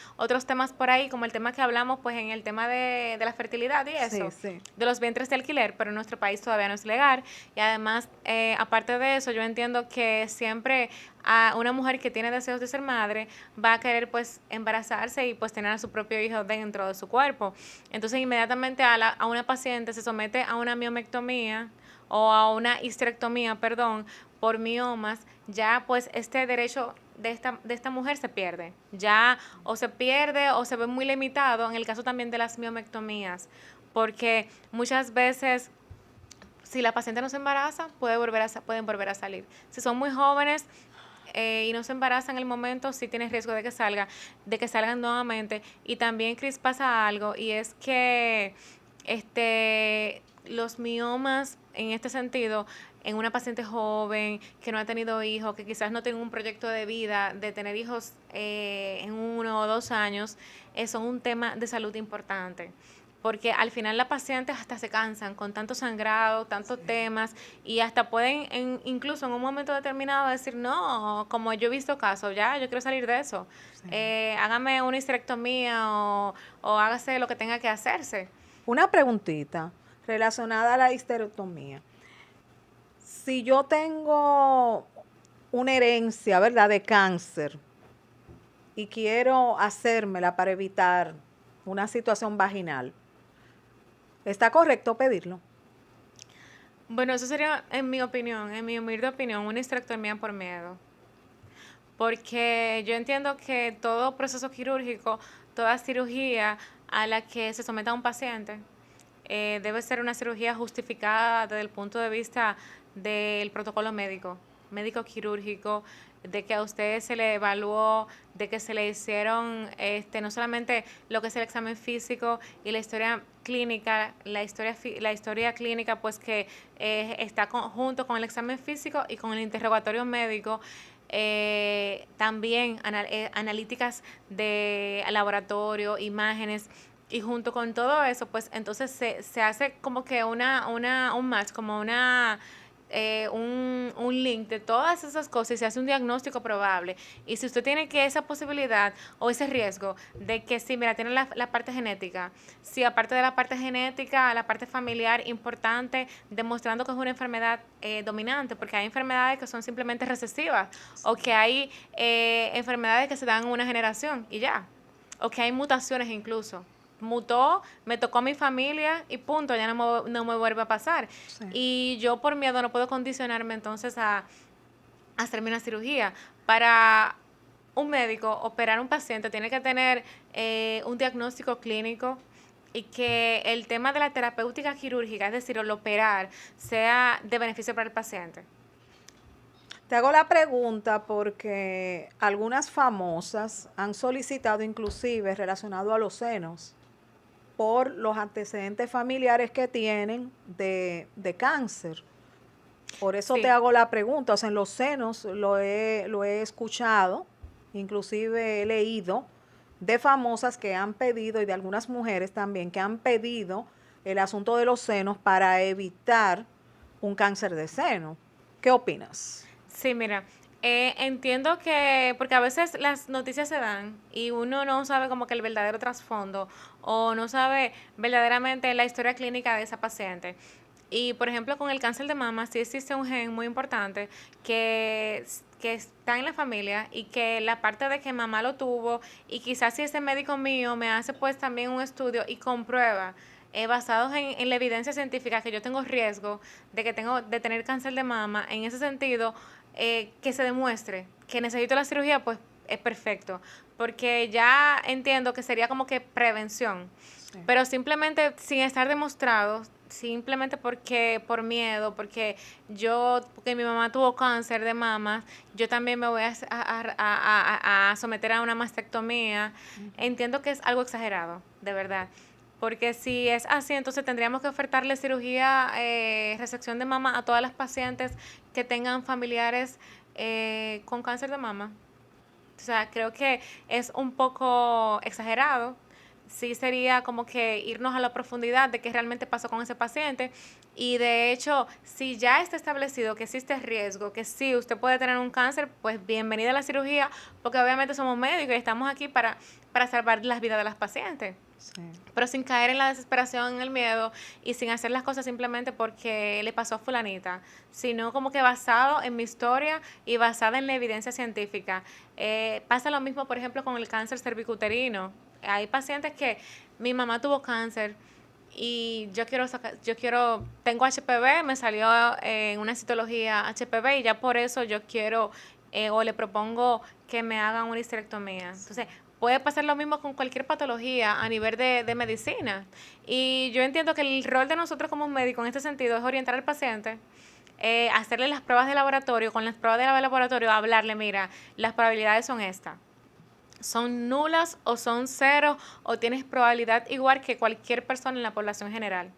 temas por ahí, como el tema que hablamos, pues en el tema de la fertilidad y Sí, eso, sí. de los vientres de alquiler, pero en nuestro país todavía no es legal. Y además, aparte de eso, yo entiendo que siempre a una mujer que tiene deseos de ser madre va a querer pues embarazarse y pues tener a su propio hijo dentro de su cuerpo. Entonces, inmediatamente a una paciente se somete a una miomectomía o a una histerectomía, perdón, por miomas, ya pues este derecho de esta mujer se pierde. Ya o se pierde o se ve muy limitado en el caso también de las miomectomías, porque muchas veces si la paciente no se embaraza, pueden volver a salir. Si son muy jóvenes y no se embarazan en el momento, sí tienes riesgo de que salgan nuevamente. Y también, Cris, pasa algo, y es que los miomas, en este sentido, en una paciente joven que no ha tenido hijos, que quizás no tenga un proyecto de vida de tener hijos en 1 o 2 años, son un tema de salud importante, porque al final las pacientes hasta se cansan con tanto sangrado, tantos temas, y hasta pueden incluso en un momento determinado decir, no, como yo he visto casos, ya, yo quiero salir de eso, Sí. hágame una histerectomía o hágase lo que tenga que hacerse. Una preguntita relacionada a la histerectomía. Si yo tengo una herencia, ¿verdad?, de cáncer y quiero hacérmela para evitar una situación vaginal, ¿está correcto pedirlo? Bueno, eso sería, en mi opinión, en mi humilde opinión, una histerectomía por miedo. Porque yo entiendo que todo proceso quirúrgico, toda cirugía a la que se someta un paciente, debe ser una cirugía justificada desde el punto de vista del protocolo médico quirúrgico, de que a usted se le evaluó, de que se le hicieron no solamente lo que es el examen físico y la historia clínica, la historia clínica pues que está junto con el examen físico y con el interrogatorio médico, también analíticas de laboratorio, imágenes, y junto con todo eso, pues entonces se hace como que un match, como un link de todas esas cosas y se hace un diagnóstico probable. Y si usted tiene que esa posibilidad o ese riesgo de que sí, mira, tiene la parte genética, si aparte de la parte genética, la parte familiar importante, demostrando que es una enfermedad dominante, porque hay enfermedades que son simplemente recesivas o que hay enfermedades que se dan en una generación y ya, o que hay mutaciones incluso. Mutó, me tocó a mi familia y punto, ya no me vuelve a pasar. Sí. Y yo por miedo no puedo condicionarme entonces a hacerme una cirugía. Para un médico operar a un paciente tiene que tener un diagnóstico clínico y que el tema de la terapéutica quirúrgica, es decir, el operar, sea de beneficio para el paciente. Te hago la pregunta porque algunas famosas han solicitado inclusive relacionado a los senos por los antecedentes familiares que tienen de cáncer. Por eso te Sí. hago la pregunta. O sea, en los senos lo he escuchado, inclusive he leído de famosas que han pedido y de algunas mujeres también que han pedido el asunto de los senos para evitar un cáncer de seno. ¿Qué opinas? Sí, mira, entiendo que, porque a veces las noticias se dan y uno no sabe como que el verdadero trasfondo o no sabe verdaderamente la historia clínica de esa paciente. Y por ejemplo, con el cáncer de mama sí existe un gen muy importante que está en la familia y que la parte de que mamá lo tuvo y quizás si ese médico mío me hace pues también un estudio y comprueba basados en la evidencia científica que yo tengo riesgo de tener cáncer de mama, en ese sentido, que se demuestre que necesito la cirugía, pues es perfecto, porque ya entiendo que sería como que prevención, Sí. pero simplemente sin estar demostrado, simplemente porque por miedo, porque mi mamá tuvo cáncer de mama, yo también me voy a someter a una mastectomía. Entiendo que es algo exagerado, de verdad. Porque si es así, entonces tendríamos que ofertarle cirugía, resección de mama a todas las pacientes que tengan familiares con cáncer de mama. O sea, creo que es un poco exagerado. Sí sería como que irnos a la profundidad de qué realmente pasó con ese paciente. Y de hecho, si ya está establecido que existe riesgo, que sí, usted puede tener un cáncer, pues bienvenida a la cirugía, porque obviamente somos médicos y estamos aquí para salvar las vidas de las pacientes, Sí. pero sin caer en la desesperación, en el miedo y sin hacer las cosas simplemente porque le pasó a fulanita, sino como que basado en mi historia y basada en la evidencia científica. Pasa lo mismo, por ejemplo, con el cáncer cervicuterino. Hay pacientes que mi mamá tuvo cáncer y tengo HPV, me salió en una citología HPV y ya por eso yo quiero o le propongo que me hagan una histerectomía. Entonces, puede pasar lo mismo con cualquier patología a nivel de medicina. Y yo entiendo que el rol de nosotros como médicos en este sentido es orientar al paciente, hacerle las pruebas de laboratorio, con las pruebas de laboratorio, hablarle, mira, las probabilidades son estas. Son nulas o son cero o tienes probabilidad igual que cualquier persona en la población general.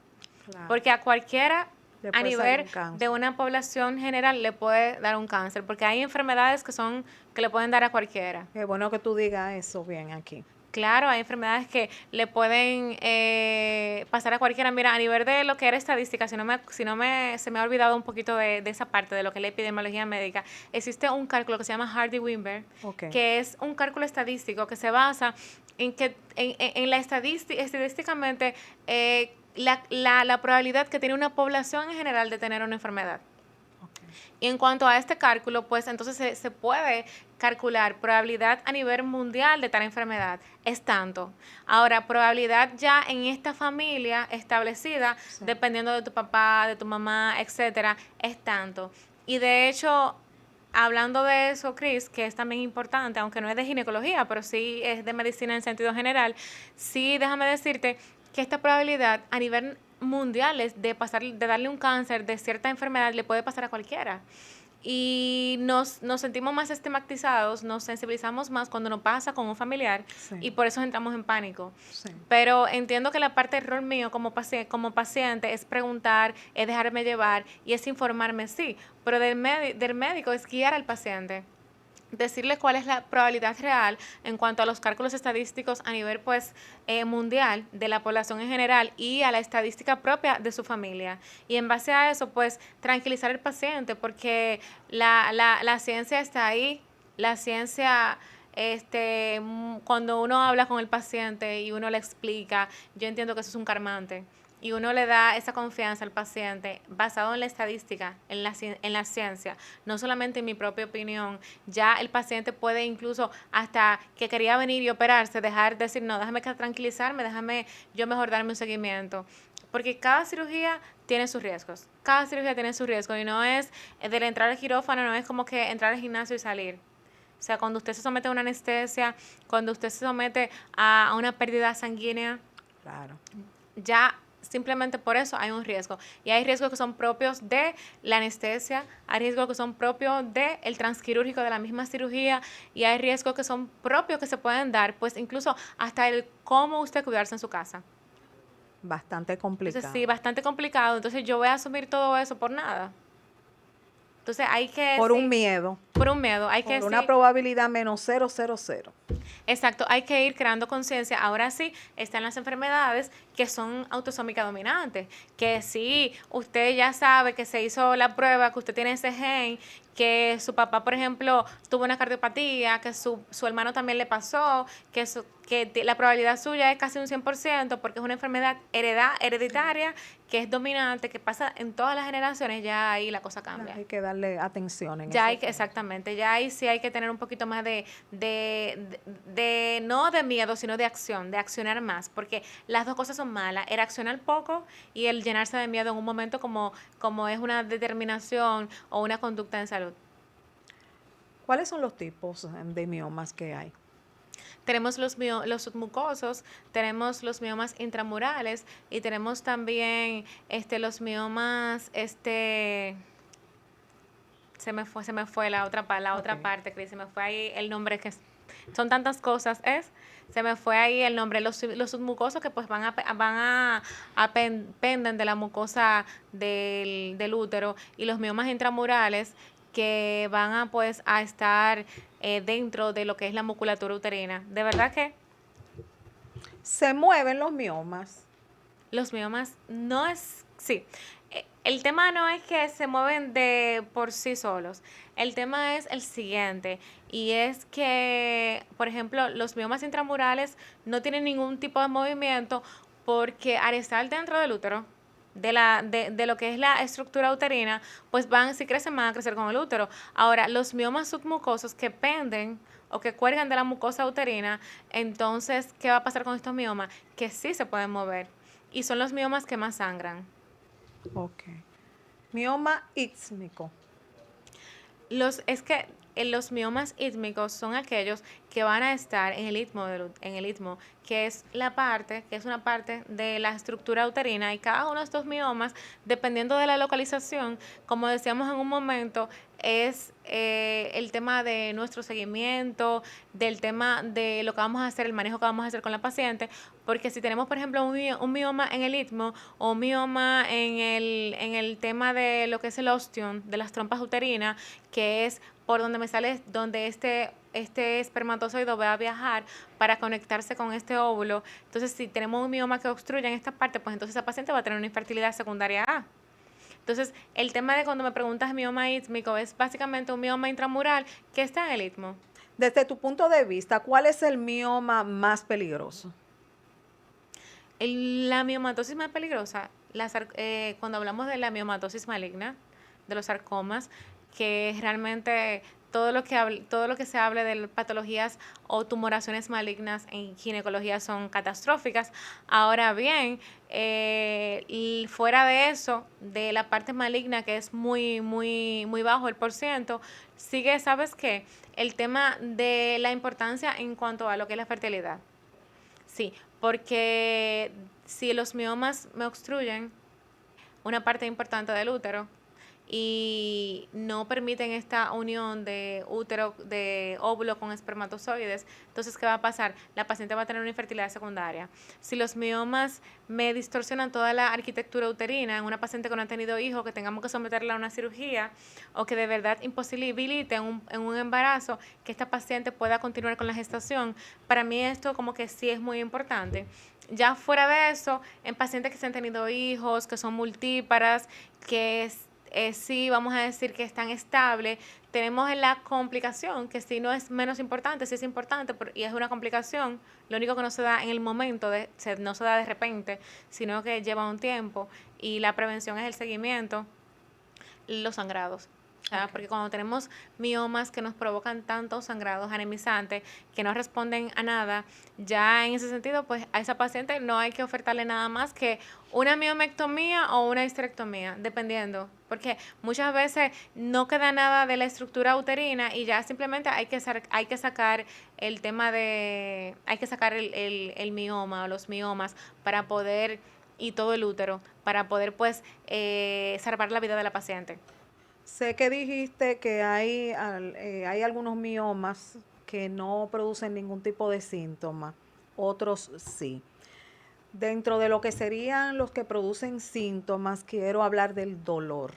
Claro. Porque a cualquiera Le a puede salir nivel un cáncer. de una población general le puede dar un cáncer, porque hay enfermedades que le pueden dar a cualquiera. Qué bueno que tú digas eso bien aquí. Claro, hay enfermedades que le pueden pasar a cualquiera. Mira, a nivel de lo que era estadística, se me ha olvidado un poquito de esa parte de lo que es la epidemiología médica, existe un cálculo que se llama Hardy-Weinberg, Ok. que es un cálculo estadístico que se basa en la estadísticamente la probabilidad que tiene una población en general de tener una enfermedad. Y en cuanto a este cálculo, pues entonces se puede calcular probabilidad a nivel mundial de tal enfermedad. Es tanto. Ahora, probabilidad ya en esta familia establecida, Sí. dependiendo de tu papá, de tu mamá, etcétera, es tanto. Y de hecho, hablando de eso, Chris, que es también importante, aunque no es de ginecología, pero sí es de medicina en sentido general, sí déjame decirte que esta probabilidad a nivel mundial es de darle un cáncer de cierta enfermedad le puede pasar a cualquiera. Y nos sentimos más estigmatizados, nos sensibilizamos más cuando nos pasa con un familiar Sí. y por eso entramos en pánico. Sí. Pero entiendo que la parte del rol mío como paciente es preguntar, es dejarme llevar y es informarme, sí, pero del médico es guiar al paciente decirle cuál es la probabilidad real en cuanto a los cálculos estadísticos a nivel pues mundial de la población en general y a la estadística propia de su familia. Y en base a eso pues tranquilizar al paciente porque la ciencia está ahí, la ciencia cuando uno habla con el paciente y uno le explica, yo entiendo que eso es un calmante y uno le da esa confianza al paciente basado en la estadística, en la ciencia, no solamente en mi propia opinión. Ya el paciente puede incluso hasta que quería venir y operarse, decir, no, déjame tranquilizarme, déjame yo mejor darme un seguimiento. Porque cada cirugía tiene sus riesgos. Cada cirugía tiene sus riesgos y no es del entrar al quirófano, no es como que entrar al gimnasio y salir. O sea, cuando usted se somete a una anestesia, cuando usted se somete a una pérdida sanguínea, Claro. ya simplemente por eso hay un riesgo. Y hay riesgos que son propios de la anestesia, hay riesgos que son propios del transquirúrgico de la misma cirugía y hay riesgos que son propios que se pueden dar, pues incluso hasta el cómo usted cuidarse en su casa. Bastante complicado. Entonces sí, bastante complicado. Entonces yo voy a asumir todo eso por nada. Entonces hay que Por decir, un miedo. por un miedo, hay que Por una decir, probabilidad menos 0,00. exacto, hay que ir creando conciencia. Ahora sí, están las enfermedades que son autosómicas dominantes, que sí, usted ya sabe que se hizo la prueba, que usted tiene ese gen, que su papá, por ejemplo, tuvo una cardiopatía, que su hermano también le pasó, que la probabilidad suya es casi un 100% porque es una enfermedad hereditaria que es dominante, que pasa en todas las generaciones, ya ahí la cosa cambia. Hay que darle atención en Ya ese hay que, punto. exactamente, ya ahí sí hay que tener un poquito más no de miedo, sino de acción, de accionar más, porque las dos cosas son malas, el accionar poco y el llenarse de miedo en un momento como es una determinación o una conducta en salud. ¿Cuáles son los tipos de miomas que hay? Tenemos los submucosos, tenemos los miomas intramurales y tenemos también los miomas, se me fue la otra Ok. parte, Cris, se me fue ahí el nombre que son tantas cosas, se me fue ahí el nombre, los submucosos que pues penden de la mucosa del útero y los miomas intramurales que van a pues a estar dentro de lo que es la musculatura uterina. De verdad que Se mueven los miomas. los miomas no es, sí, el tema no es que se mueven de por sí solos. El tema es el siguiente, y es que, por ejemplo, los miomas intramurales no tienen ningún tipo de movimiento porque al estar dentro del útero, de lo que es la estructura uterina, pues si crecen, van a crecer con el útero. Ahora, los miomas submucosos que penden o que cuelgan de la mucosa uterina, entonces, ¿qué va a pasar con estos miomas? Que sí se pueden mover. Y son los miomas que más sangran. Ok. Mioma ísmico. Es que los miomas ítmicos son aquellos que van a estar en el istmo, que es una parte de la estructura uterina, y cada uno de estos miomas, dependiendo de la localización, como decíamos en un momento, es el tema de nuestro seguimiento, del tema de lo que vamos a hacer, el manejo que vamos a hacer con la paciente, porque si tenemos, por ejemplo, un mioma en el istmo o un mioma en el tema de lo que es el ostión, de las trompas uterinas, que es por donde este espermatozoide va a viajar para conectarse con este óvulo. Entonces, si tenemos un mioma que obstruye en esta parte, pues entonces esa paciente va a tener una infertilidad secundaria A. Entonces, el tema de cuando me preguntas mioma ístmico es básicamente un mioma intramural que está en el istmo. Desde tu punto de vista, ¿cuál es el mioma más peligroso? La miomatosis más peligrosa, cuando hablamos de la miomatosis maligna, de los sarcomas, que es realmente todo lo que se hable de patologías o tumoraciones malignas en ginecología son catastróficas. Ahora bien, y fuera de eso, de la parte maligna, que es muy, muy, muy bajo el porciento, sigue, ¿sabes qué? El tema de la importancia en cuanto a lo que es la fertilidad. Sí, porque si los miomas me obstruyen una parte importante del útero, y no permiten esta unión de útero, de óvulo con espermatozoides, entonces, ¿qué va a pasar? La paciente va a tener una infertilidad secundaria. Si los miomas me distorsionan toda la arquitectura uterina en una paciente que no ha tenido hijos, que tengamos que someterla a una cirugía o que de verdad imposibilite en un embarazo que esta paciente pueda continuar con la gestación, para mí esto como que sí es muy importante. Ya fuera de eso, en pacientes que se han tenido hijos, que son multíparas, que sí, vamos a decir que están estables, tenemos la complicación, que sí no es menos importante, sí es importante y es una complicación, lo único que no se da en el momento, no se da de repente, sino que lleva un tiempo, y la prevención es el seguimiento, los sangrados. Okay. Porque cuando tenemos miomas que nos provocan tantos sangrados anemizantes que no responden a nada, ya en ese sentido, pues a esa paciente no hay que ofertarle nada más que una miomectomía o una histerectomía, dependiendo, porque muchas veces no queda nada de la estructura uterina y ya simplemente hay que sacar el tema de, hay que sacar el mioma o los miomas para poder, y todo el útero, para poder pues salvar la vida de la paciente. Sé que dijiste que hay algunos miomas que no producen ningún tipo de síntoma, otros sí. Dentro de lo que serían los que producen síntomas, quiero hablar del dolor.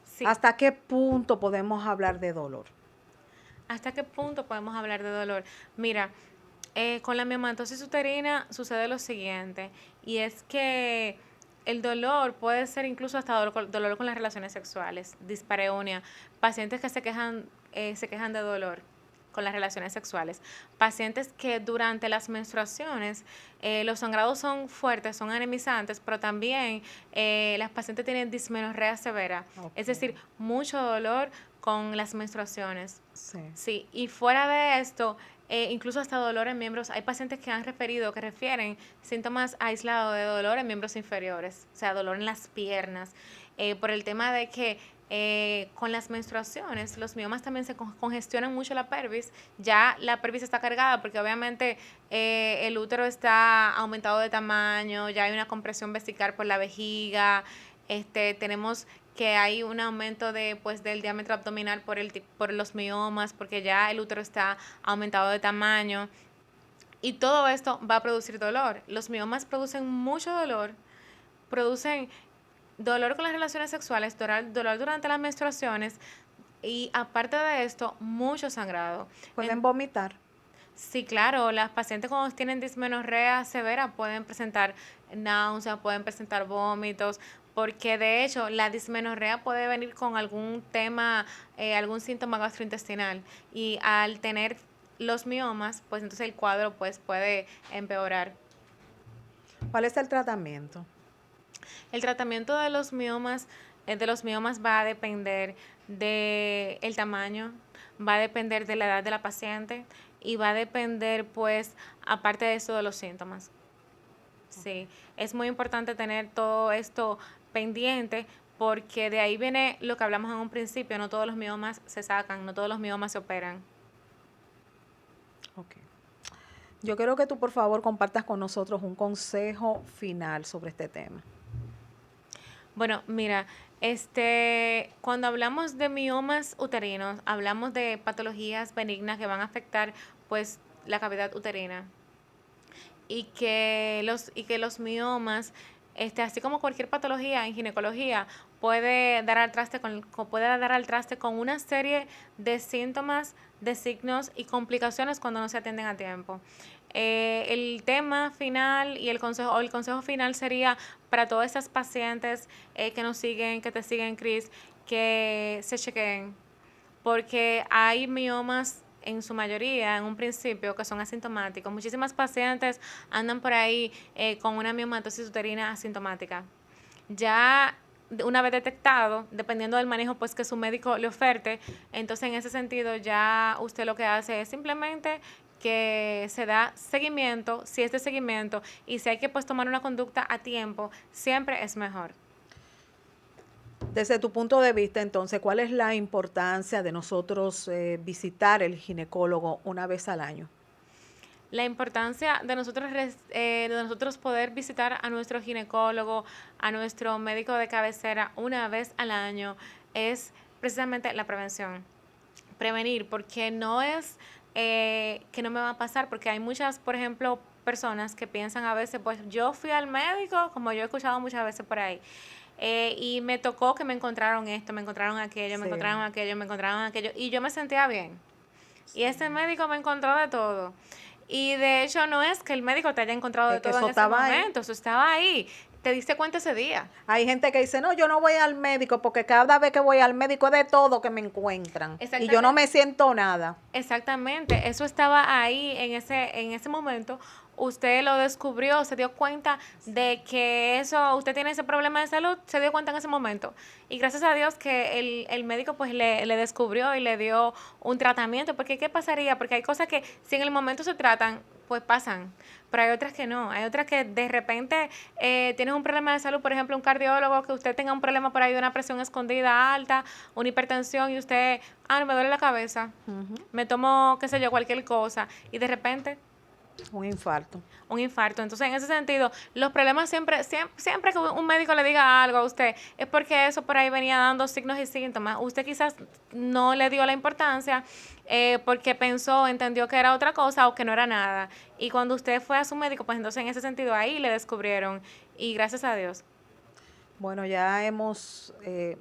Sí. ¿Hasta qué punto podemos hablar de dolor? ¿Hasta qué punto podemos hablar de dolor? Mira, con la miomatosis uterina sucede lo siguiente, y es que el dolor puede ser incluso hasta dolor con las relaciones sexuales, dispareunia, pacientes que se quejan de dolor con las relaciones sexuales, pacientes que durante las menstruaciones los sangrados son fuertes, son anemizantes, pero también las pacientes tienen dismenorrea severa, okay. Es decir, mucho dolor con las menstruaciones. Sí, y fuera de esto, incluso hasta dolor en miembros, hay pacientes que han referido, que refieren síntomas aislados de dolor en miembros inferiores, o sea, dolor en las piernas, por el tema de que con las menstruaciones, los miomas también se congestionan mucho la pelvis, ya la pelvis está cargada porque obviamente el útero está aumentado de tamaño, ya hay una compresión vesical por la vejiga, tenemos que hay un aumento del diámetro abdominal por los miomas, porque ya el útero está aumentado de tamaño, y todo esto va a producir dolor. Los miomas producen mucho dolor, producen dolor con las relaciones sexuales, dolor durante las menstruaciones, y aparte de esto, mucho sangrado. ¿Pueden vomitar? Sí, claro, las pacientes cuando tienen dismenorrea severa pueden presentar náuseas, pueden presentar vómitos, porque de hecho la dismenorrea puede venir con algún tema, algún síntoma gastrointestinal, y al tener los miomas, pues entonces el cuadro pues puede empeorar. ¿Cuál es el tratamiento? El tratamiento de los miomas va a depender del tamaño, va a depender de la edad de la paciente y va a depender, pues, aparte de eso, de los síntomas. Sí, es muy importante tener todo esto pendiente porque de ahí viene lo que hablamos en un principio, no todos los miomas se sacan, no todos los miomas se operan. Ok. Yo quiero que tú por favor compartas con nosotros un consejo final sobre este tema. Bueno, mira, cuando hablamos de miomas uterinos, hablamos de patologías benignas que van a afectar, pues, la cavidad uterina, y que los miomas, así como cualquier patología en ginecología, puede dar al traste con una serie de síntomas, de signos y complicaciones cuando no se atienden a tiempo. El tema final y el consejo final sería para todas esas pacientes que nos siguen, que te siguen, Cris, que se chequeen, porque hay miomas en su mayoría, en un principio, que son asintomáticos. Muchísimas pacientes andan por ahí con una miomatosis uterina asintomática. Ya una vez detectado, dependiendo del manejo pues que su médico le oferte, entonces en ese sentido ya usted lo que hace es simplemente que se da seguimiento, si es de seguimiento, y si hay que pues tomar una conducta a tiempo, siempre es mejor. Desde tu punto de vista, entonces, ¿cuál es la importancia de nosotros visitar el ginecólogo una vez al año? La importancia de nosotros poder visitar a nuestro ginecólogo, a nuestro médico de cabecera una vez al año es precisamente la prevención. Prevenir, porque no es que no me va a pasar, porque hay muchas, por ejemplo, personas que piensan a veces, pues yo fui al médico, como yo he escuchado muchas veces por ahí, y me tocó que me encontraron esto, me encontraron aquello, me Sí, encontraron aquello, me encontraron aquello, y yo me sentía bien. Y sí. ese médico me encontró de todo. Y de hecho no es que el médico te haya encontrado de Es que todo en eso ese estaba ahí. momento, eso estaba ahí. Te diste cuenta ese día. Hay gente que dice, no, yo no voy al médico porque cada vez que voy al médico es de todo que me encuentran y yo no me Exactamente. siento nada. Exactamente, eso estaba ahí en ese momento. Usted lo descubrió, se dio cuenta de que eso, usted tiene ese problema de salud, se dio cuenta en ese momento. Y gracias a Dios que el médico pues le descubrió y le dio un tratamiento, porque ¿qué pasaría? Porque hay cosas que si en el momento se tratan, pues pasan, pero hay otras que no, hay otras que de repente tienes un problema de salud, por ejemplo, un cardiólogo, que usted tenga un problema por ahí de una presión escondida alta, una hipertensión y usted, no me duele la cabeza, Ujú. me tomo, qué sé yo, cualquier cosa y de repente Un infarto. un infarto. Entonces, en ese sentido, los problemas siempre que un médico le diga algo a usted, es porque eso por ahí venía dando signos y síntomas. Usted quizás no le dio la importancia porque pensó, entendió que era otra cosa o que no era nada. Y cuando usted fue a su médico, pues entonces en ese sentido ahí le descubrieron. Y gracias a Dios. Bueno, ya hemos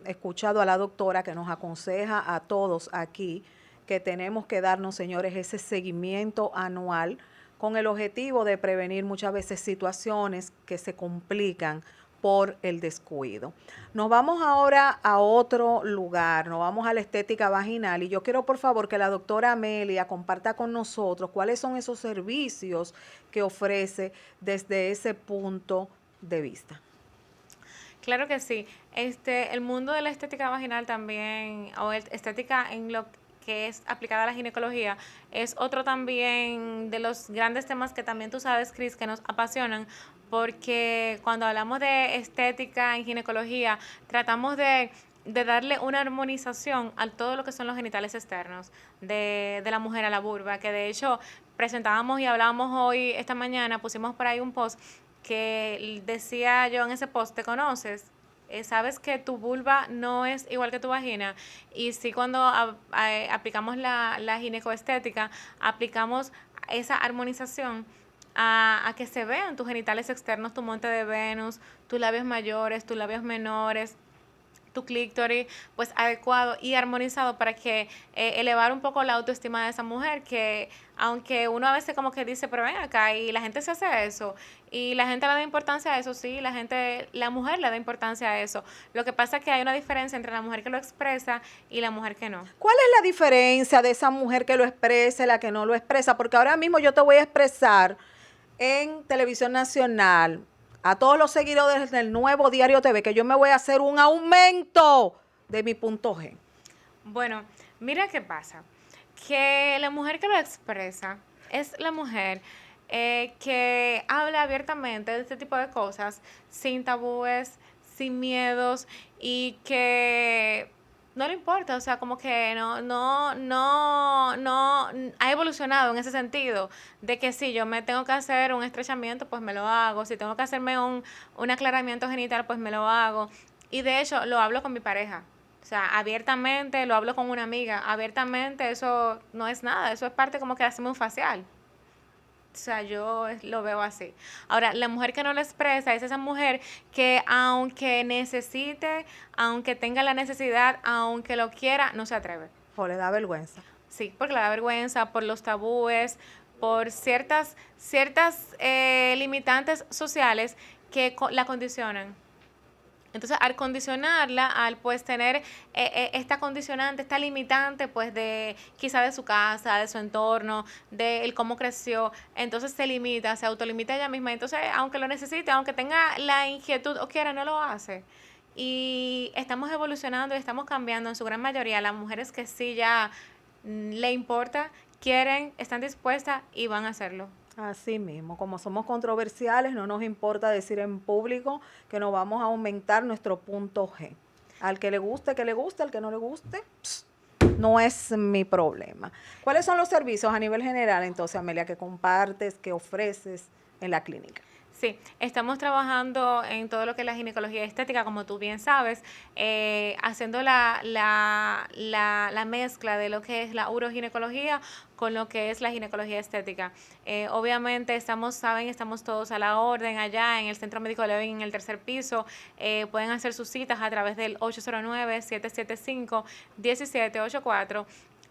escuchado a la doctora que nos aconseja a todos aquí que tenemos que darnos, señores, ese seguimiento anual con el objetivo de prevenir muchas veces situaciones que se complican por el descuido. Nos vamos ahora a otro lugar, nos vamos a la estética vaginal y yo quiero por favor que la doctora Amelia comparta con nosotros cuáles son esos servicios que ofrece desde ese punto de vista. Claro que sí. El mundo de la estética vaginal también, o estética en lo que es aplicada a la ginecología, es otro también de los grandes temas que también tú sabes, Cris, que nos apasionan, porque cuando hablamos de estética en ginecología, tratamos de darle una armonización a todo lo que son los genitales externos de la mujer a la vulva, que de hecho presentábamos y hablábamos hoy, esta mañana, pusimos por ahí un post que decía yo en ese post, ¿te conoces? Sabes que tu vulva no es igual que tu vagina y sí cuando aplicamos la ginecoestética, aplicamos esa armonización a que se vean tus genitales externos, tu monte de Venus, tus labios mayores, tus labios menores, tu clítoris pues adecuado y armonizado para que elevar un poco la autoestima de esa mujer que aunque uno a veces como que dice pero ven acá y la gente se hace eso y la gente le da importancia a eso, sí, la mujer le da importancia a eso, lo que pasa es que hay una diferencia entre la mujer que lo expresa y la mujer que no. ¿Cuál es la diferencia de esa mujer que lo expresa y la que no lo expresa? Porque ahora mismo yo te voy a expresar en Televisión Nacional a todos los seguidores del Nuevo Diario TV que yo me voy a hacer un aumento de mi punto G. Bueno, mira qué pasa, que la mujer que lo expresa es la mujer que habla abiertamente de este tipo de cosas, sin tabúes, sin miedos y que no le importa, o sea, como que no ha evolucionado en ese sentido, de que si yo me tengo que hacer un estrechamiento, pues me lo hago, si tengo que hacerme un aclaramiento genital, pues me lo hago. Y de hecho, lo hablo con mi pareja. O sea, abiertamente, lo hablo con una amiga, abiertamente, eso no es nada, eso es parte como que de hacerme un facial. O sea, lo veo así. Ahora, la mujer que no lo expresa es esa mujer que aunque necesite, aunque tenga la necesidad, aunque lo quiera, no se atreve. O le da vergüenza. Sí, porque le da vergüenza, por los tabúes, por ciertas limitantes sociales que la condicionan. Entonces, al condicionarla, al pues tener esta condicionante, esta limitante, pues de quizá de su casa, de su entorno, de el cómo creció, entonces se limita, se autolimita ella misma. Entonces, aunque lo necesite, aunque tenga la inquietud o quiera, no lo hace. Y estamos evolucionando y estamos cambiando en su gran mayoría. Las mujeres que sí ya le importa, quieren, están dispuestas y van a hacerlo. Así mismo, como somos controversiales, no nos importa decir en público que nos vamos a aumentar nuestro punto G. Al que le guste, al que no le guste, pss. no es mi problema. ¿Cuáles son los servicios a nivel general, entonces, Amelia, que compartes, que ofreces en la clínica? Sí, estamos trabajando en todo lo que es la ginecología estética, como tú bien sabes, haciendo la mezcla de lo que es la uroginecología con lo que es la ginecología estética. Obviamente estamos todos a la orden allá en el Centro Médico de Levin en el tercer piso. Pueden hacer sus citas a través del 809-775-1784.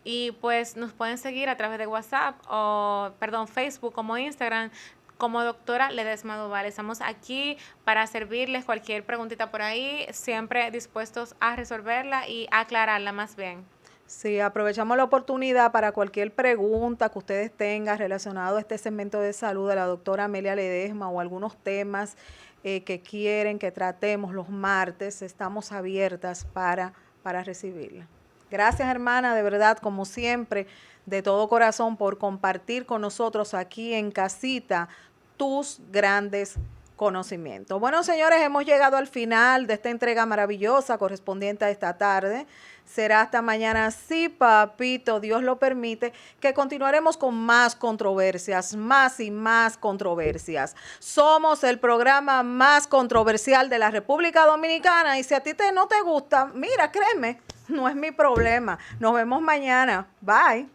Y pues nos pueden seguir a través de WhatsApp o, perdón, Facebook como Instagram como doctora Ledesma Duval. Estamos aquí para servirles cualquier preguntita por ahí, siempre dispuestos a resolverla y aclararla más bien. Sí, aprovechamos la oportunidad para cualquier pregunta que ustedes tengan relacionado a este segmento de salud de la doctora Amelia Ledesma o algunos temas que quieren que tratemos los martes. Estamos abiertas para recibirla. Gracias, hermana, de verdad, como siempre, de todo corazón por compartir con nosotros aquí en casita tus grandes conocimientos. Bueno, señores, hemos llegado al final de esta entrega maravillosa correspondiente a esta tarde. Será hasta mañana, sí, papito, Dios lo permite, que continuaremos con más controversias, más y más controversias. Somos el programa más controversial de la República Dominicana y si a ti no te gusta, mira, créeme, no es mi problema. Nos vemos mañana. Bye.